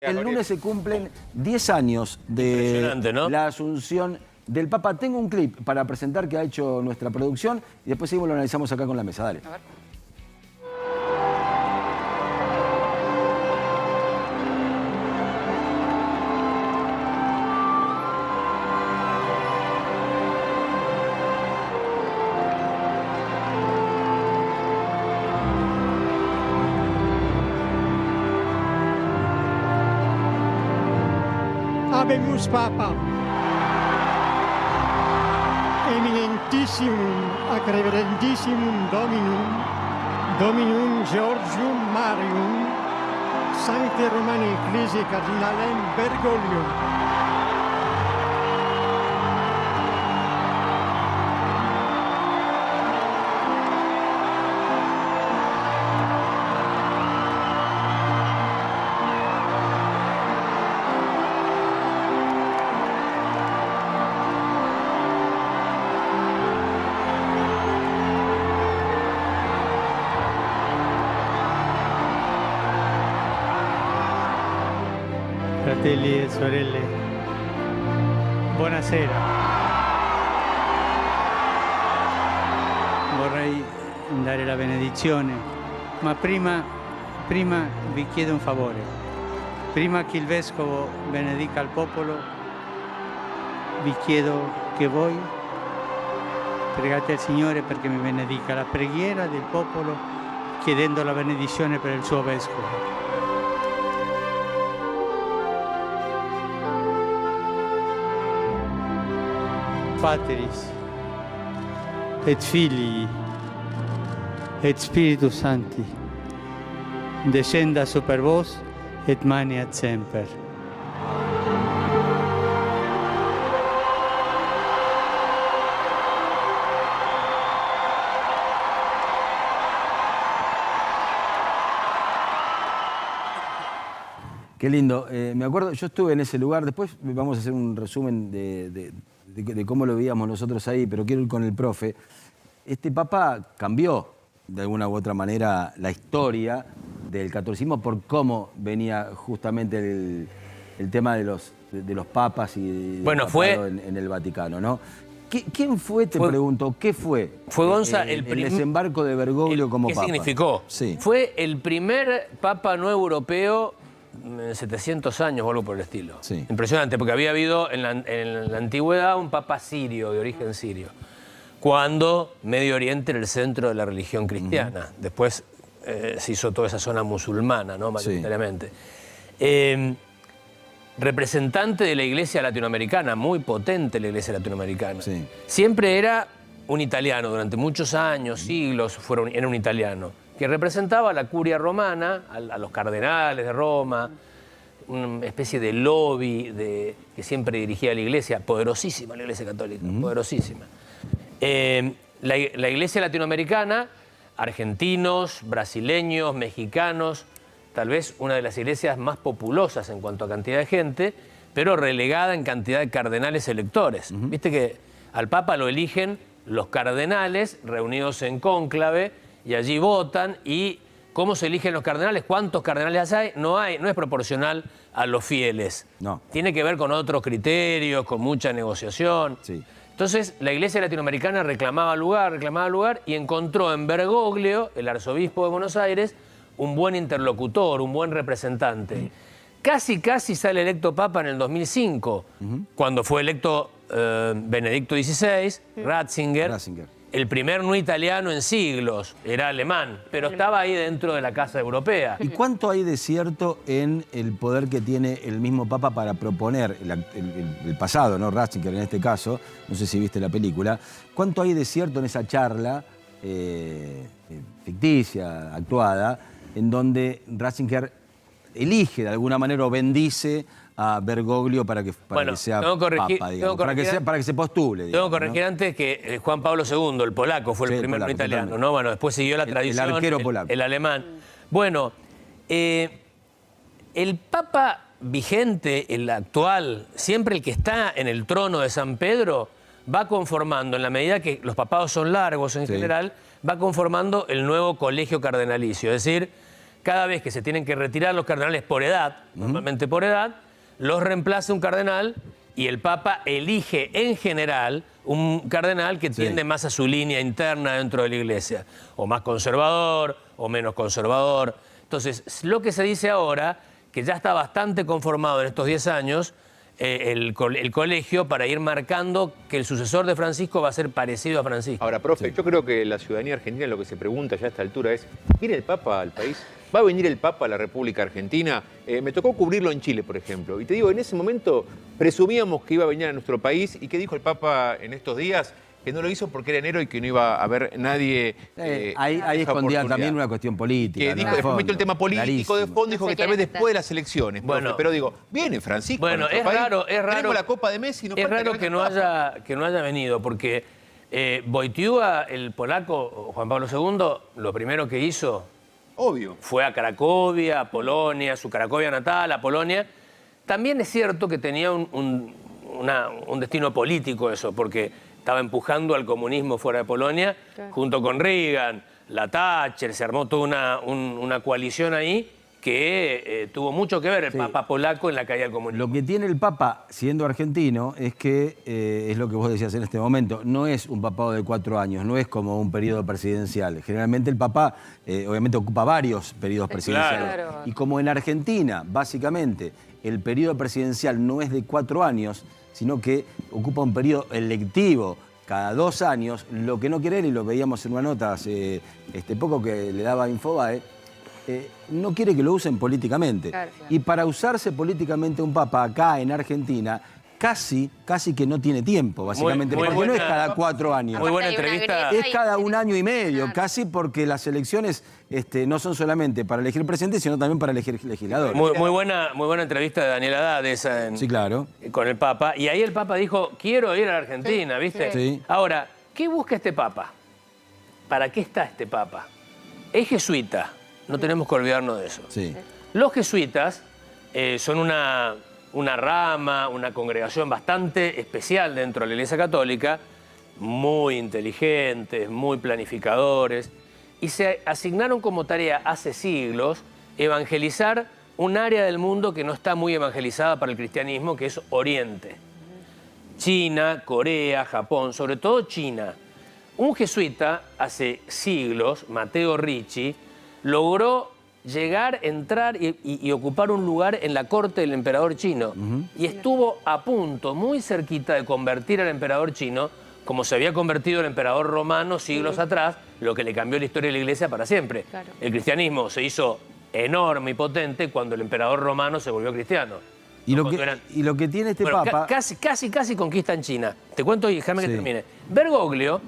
El lunes se cumplen 10 años de ¿no? la asunción del Papa. Tengo un clip para presentar que ha hecho nuestra producción y después seguimos lo analizamos acá con la mesa. Dale. A ver. Habemus Papa, eminentissimum ac reverendissimum Dominum Georgium Marium, Sancte Romani Ecclesiae Cardinalem Bergoglio. Fratelli e sorelle, buonasera. Vorrei dare la benedizione, ma prima vi chiedo un favore. Prima che il Vescovo benedica il popolo, vi chiedo che voi pregate al Signore perché mi benedica la preghiera del popolo, chiedendo la benedizione per il suo Vescovo. Pateris, et Filii, et Spiritus Sancti, descenda super vos, et maniat semper. Qué lindo. Me acuerdo, yo estuve en ese lugar. Después vamos a hacer un resumen de cómo lo veíamos nosotros ahí, pero quiero ir con el profe. Este Papa cambió de alguna u otra manera la historia del catolicismo por cómo venía justamente el tema de los papas y bueno, fue en el Vaticano, ¿no? ¿Quién fue, te pregunto, qué fue? Fue Gonza el desembarco de Bergoglio como Papa. ¿Qué significó? Sí. Fue el primer Papa no europeo en 700 años o algo por el estilo. Sí. Impresionante, porque había habido en la antigüedad un papa sirio, de origen sirio, cuando Medio Oriente era el centro de la religión cristiana. Después se hizo toda esa zona musulmana, ¿no? Mayoritariamente. Sí. Representante de la iglesia latinoamericana, muy potente la iglesia latinoamericana. Sí. Siempre era un italiano, durante muchos años, siglos, era un italiano, que representaba a la curia romana, a los cardenales de Roma, una especie de lobby que siempre dirigía la iglesia, poderosísima la iglesia católica, poderosísima. La iglesia latinoamericana, argentinos, brasileños, mexicanos, tal vez una de las iglesias más populosas en cuanto a cantidad de gente, pero relegada en cantidad de cardenales electores. Viste que al Papa lo eligen los cardenales reunidos en cónclave, y allí votan. ¿Y cómo se eligen los cardenales? ¿Cuántos cardenales hay? No es proporcional a los fieles. No. Tiene que ver con otros criterios, con mucha negociación. Sí. Entonces, la iglesia latinoamericana reclamaba lugar, y encontró en Bergoglio, el arzobispo de Buenos Aires, un buen interlocutor, un buen representante. Casi sale electo Papa en el 2005, cuando fue electo Benedicto XVI, Ratzinger. El primer no italiano en siglos, era alemán, pero estaba ahí dentro de la Casa Europea. ¿Y cuánto hay de cierto en el poder que tiene el mismo Papa para proponer, el pasado, ¿no? Ratzinger en este caso, no sé si viste la película, cuánto hay de cierto en esa charla ficticia, actuada, en donde Ratzinger elige de alguna manera o bendice a Bergoglio para que sea Papa, digamos, para que se postule. Digamos, tengo que corregir antes que Juan Pablo II, el polaco, fue el primer no italiano, ¿no? Bueno, después siguió la tradición, el arquero polaco. El alemán. Bueno, el Papa vigente, el actual, siempre el que está en el trono de San Pedro, va conformando, en la medida que los papados son largos en general, va conformando el nuevo colegio cardenalicio, es decir, cada vez que se tienen que retirar los cardenales por edad, normalmente por edad, los reemplaza un cardenal y el Papa elige en general un cardenal que tiende más a su línea interna dentro de la Iglesia, o más conservador o menos conservador. Entonces, lo que se dice ahora, que ya está bastante conformado en estos 10 años, el colegio para ir marcando que el sucesor de Francisco va a ser parecido a Francisco. Ahora, profe, yo creo que la ciudadanía argentina lo que se pregunta ya a esta altura es, ¿viene el Papa al país? ¿Va a venir el Papa a la República Argentina? Me tocó cubrirlo en Chile, por ejemplo. Y te digo, en ese momento presumíamos que iba a venir a nuestro país. ¿Y qué dijo el Papa en estos días? Que no lo hizo porque era enero y que no iba a haber nadie. Ahí escondía también una cuestión política. Que dijo, después metió el tema político de fondo, dijo que tal vez después de las elecciones. Bueno, profe, pero digo, viene Francisco. Bueno, es raro. Tenemos la Copa de Messi. Es raro que no haya venido, porque Wojtyła, el polaco, Juan Pablo II, lo primero que hizo. Obvio. Fue a Cracovia, a Polonia, su Cracovia natal, a Polonia. También es cierto que tenía un destino político eso, porque estaba empujando al comunismo fuera de Polonia, junto con Reagan, la Thatcher, se armó toda una coalición ahí que tuvo mucho que ver el Papa polaco en la caída del comunismo. Lo que tiene el Papa, siendo argentino, es que, es lo que vos decías en este momento, no es un papado de 4 años, no es como un periodo presidencial. Generalmente el Papa, obviamente, ocupa varios periodos presidenciales. Claro. Y como en Argentina, básicamente, el periodo presidencial no es de 4 años, sino que ocupa un periodo electivo cada 2 años, lo que no quiere, y lo veíamos en una nota hace poco que le daba Infobae, no quiere que lo usen políticamente. Claro. Y para usarse políticamente un papa acá en Argentina, casi que no tiene tiempo, básicamente, Muy porque buena, no es cada 4 años. Muy buena Aparte hay una entrevista. grieta Es cada 1 año y medio, Claro. casi, porque las elecciones no son solamente para elegir presidente, sino también para elegir legisladores. Muy buena entrevista de Daniel Haddad esa Sí, claro. con el Papa. Y ahí el Papa dijo, quiero ir a la Argentina, ¿viste? Sí. Ahora, ¿qué busca este Papa? ¿Para qué está este Papa? Es jesuita, no tenemos que olvidarnos de eso. Sí. Los jesuitas son una rama, una congregación bastante especial dentro de la Iglesia Católica, muy inteligentes, muy planificadores, y se asignaron como tarea hace siglos evangelizar un área del mundo que no está muy evangelizada para el cristianismo, que es Oriente. China, Corea, Japón, sobre todo China. Un jesuita hace siglos, Matteo Ricci, logró llegar, entrar y ocupar un lugar en la corte del emperador chino. Y estuvo a punto, muy cerquita de convertir al emperador chino, como se había convertido el emperador romano siglos atrás, lo que le cambió la historia de la Iglesia para siempre. Claro. El cristianismo se hizo enorme y potente cuando el emperador romano se volvió cristiano. Y lo, Cuando y lo que tiene este bueno, papa... casi conquistan China. Te cuento y déjame que termine. Bergoglio,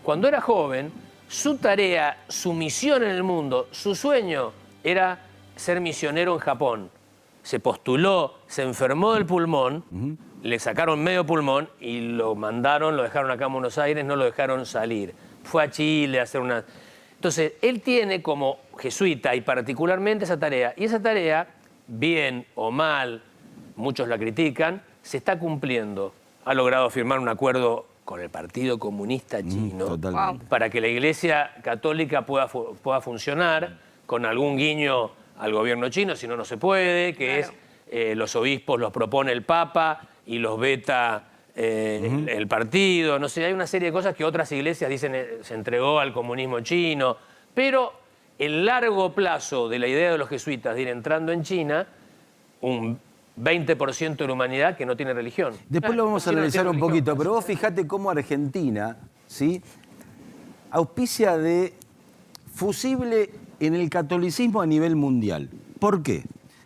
cuando era joven, su tarea, su misión en el mundo, su sueño era ser misionero en Japón. Se postuló, se enfermó del pulmón, le sacaron medio pulmón y lo mandaron, lo dejaron acá en Buenos Aires, no lo dejaron salir. Fue a Chile a hacer una... Entonces, él tiene como jesuita y particularmente esa tarea. Y esa tarea, bien o mal, muchos la critican, se está cumpliendo. Ha logrado firmar un acuerdo con el Partido Comunista Chino Totalmente. para que la Iglesia Católica pueda funcionar con algún guiño al gobierno chino, si no, no se puede, que es los obispos los propone el Papa y los veta el partido. No sé, hay una serie de cosas que otras iglesias dicen se entregó al comunismo chino, pero el largo plazo de la idea de los jesuitas de ir entrando en China, un 20% de la humanidad que no tiene religión. Después lo vamos a Sí, no analizar tiene un religión. poquito, pero vos fijate cómo Argentina, ¿sí?, auspicia de fusible en el catolicismo a nivel mundial. ¿Por qué?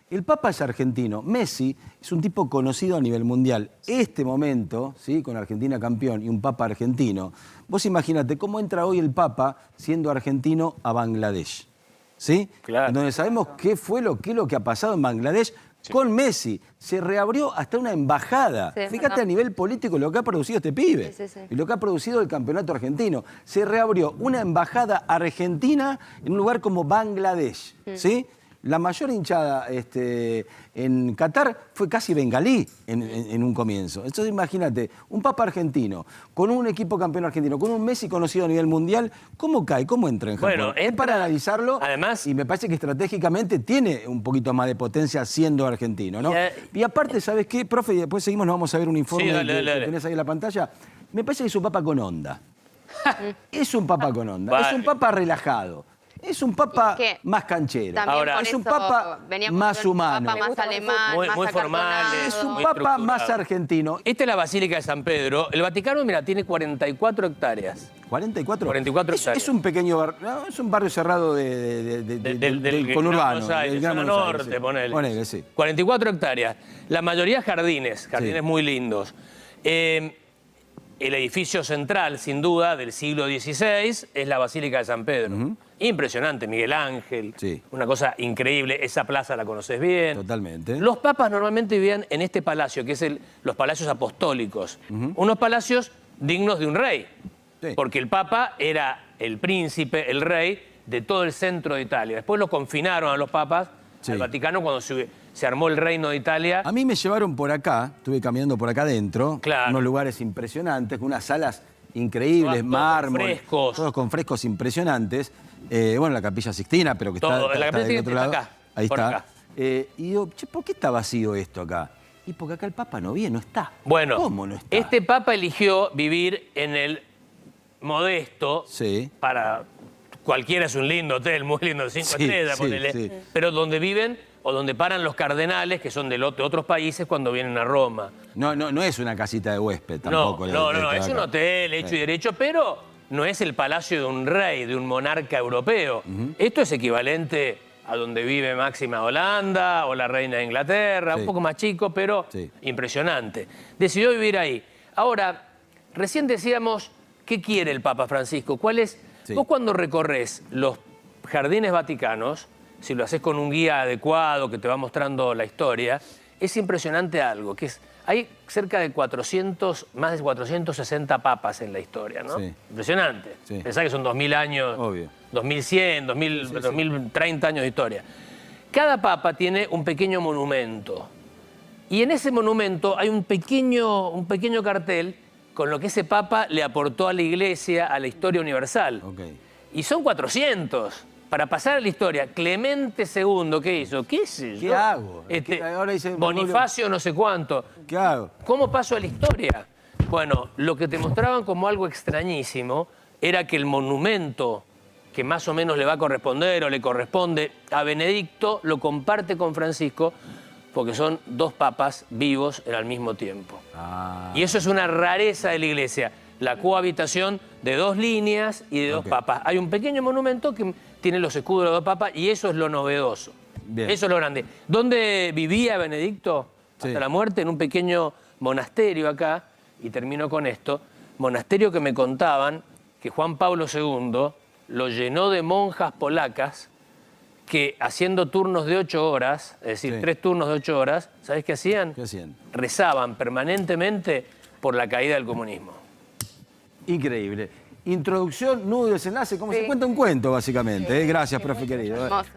El Papa es argentino. Messi es un tipo conocido a nivel mundial. Este momento, ¿sí?, con Argentina campeón y un Papa argentino, vos imagínate cómo entra hoy el Papa siendo argentino a Bangladesh, ¿sí? Claro. Donde sabemos qué es lo que ha pasado en Bangladesh con Messi. Se reabrió hasta una embajada. Sí, Fíjate a nivel político lo que ha producido este pibe. Sí, sí, sí. Y lo que ha producido el campeonato argentino. Se reabrió una embajada argentina en un lugar como Bangladesh, ¿sí? La mayor hinchada en Qatar fue casi bengalí en un comienzo. Entonces imagínate, un papa argentino, con un equipo campeón argentino, con un Messi conocido a nivel mundial, ¿cómo cae? ¿Cómo entra en Japón? Bueno, Es para analizarlo, además, y me parece que estratégicamente tiene un poquito más de potencia siendo argentino, ¿no? Y aparte, ¿sabes qué, profe? Y después seguimos, nos vamos a ver un informe que tenés ahí en la pantalla. Me parece que es un papa con onda. Es un papa con onda, es un papa relajado. Es un papa más canchero. Ahora, es un papa más humano. Papa más alemán, muy más formal. Es un muy papa más estructurado. argentino. Esta es la Basílica de San Pedro. El Vaticano, mira, tiene 44 hectáreas. 44. 44 hectáreas. Es un pequeño barrio, no, es un barrio cerrado del conurbano. Buenos Aires, del Gran zona Buenos Aires, norte, sí. ponele. Ponele, sí. 44 hectáreas. La mayoría jardines Sí. muy lindos. El edificio central, sin duda, del siglo XVI es la Basílica de San Pedro. Impresionante, Miguel Ángel, Sí. una cosa increíble. Esa plaza la conoces bien. Totalmente. Los papas normalmente vivían en este palacio, que es los palacios apostólicos. Unos palacios dignos de un rey. Sí. Porque el papa era el príncipe, el rey de todo el centro de Italia. Después lo confinaron a los papas Sí. al Vaticano cuando se armó el Reino de Italia. A mí me llevaron por acá, estuve caminando por acá adentro, Claro. unos lugares impresionantes, con unas salas increíbles, Todos con mármol, frescos. todos con frescos impresionantes. Bueno, la Capilla Sixtina, pero que Todo, está la Capilla del otro Sixtina lado. está acá, Ahí por está. acá. Y digo, che, ¿por qué está vacío esto acá? Y porque acá el Papa no viene, no está. Bueno, ¿Cómo no está? este papa eligió vivir en el modesto, Sí. para cualquiera es un lindo hotel, muy lindo, 5 Sí, estrellas, sí, ponele, sí. pero donde viven o donde paran los cardenales, que son de otros países cuando vienen a Roma. No es una casita de huésped tampoco. No, de es un acá. hotel hecho Sí. y derecho, pero no es el palacio de un rey, de un monarca europeo. Esto es equivalente a donde vive Máxima Holanda o la reina de Inglaterra, Sí. un poco más chico, pero Sí. impresionante. Decidió vivir ahí. Ahora, recién decíamos, ¿qué quiere el Papa Francisco? ¿Cuál es? Sí. Vos cuando recorres los jardines vaticanos, si lo haces con un guía adecuado que te va mostrando la historia, es impresionante algo, que es, hay cerca de más de 460 papas en la historia, ¿no? Sí. Impresionante. Sí. Pensá que son 2000 años, Obvio. 2100, 2030 años de historia. Cada papa tiene un pequeño monumento. Y en ese monumento hay un pequeño cartel con lo que ese papa le aportó a la iglesia, a la historia universal. Ok. Y son 400. Para pasar a la historia, Clemente II, ¿qué hizo? ¿Qué sé yo? ¿Qué hago? Ahora dice Bonifacio no sé cuánto. ¿Qué hago? ¿Cómo paso a la historia? Bueno, lo que te mostraban como algo extrañísimo era que el monumento que más o menos le va a corresponder o le corresponde a Benedicto lo comparte con Francisco porque son dos papas vivos al mismo tiempo. Ah, Y eso es una rareza de la iglesia, la cohabitación de dos líneas y de dos Ok. papas. Hay un pequeño monumento que tiene los escudos de los dos papas y eso es lo novedoso. Bien. Eso es lo grande. ¿Dónde vivía Benedicto Sí. hasta la muerte? En un pequeño monasterio acá, y termino con esto, monasterio que me contaban que Juan Pablo II lo llenó de monjas polacas que haciendo turnos de 8 horas, es decir, Sí. 3 turnos de 8 horas, ¿sabes qué hacían? ¿Qué hacían? Rezaban permanentemente por la caída del comunismo. Increíble. Introducción, nudo y desenlace, como se cuenta un cuento, básicamente. Gracias, profe querido. Hermoso.